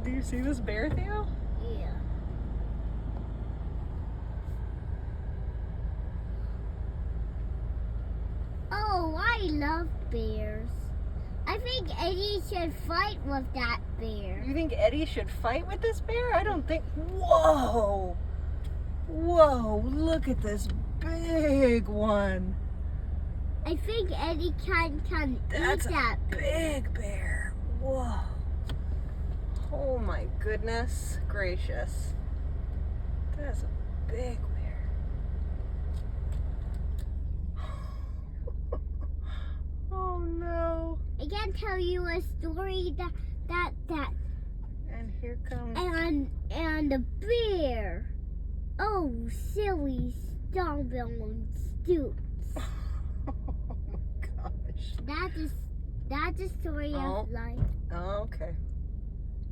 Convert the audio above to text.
Do you see this bear, Theo? Yeah. Oh, I love bears. I think Eddie should fight with that bear. You think Eddie should fight with this bear? I don't think. Whoa! Whoa, look at this big one. I think Eddie can That's eat that a big bear. Whoa. Oh my goodness gracious. That's a big bear. Oh no. I can tell you a story that And here comes. and the bear. Oh, silly stumble and stoops. Oh my gosh. That's a story Oh. of life. Oh, okay.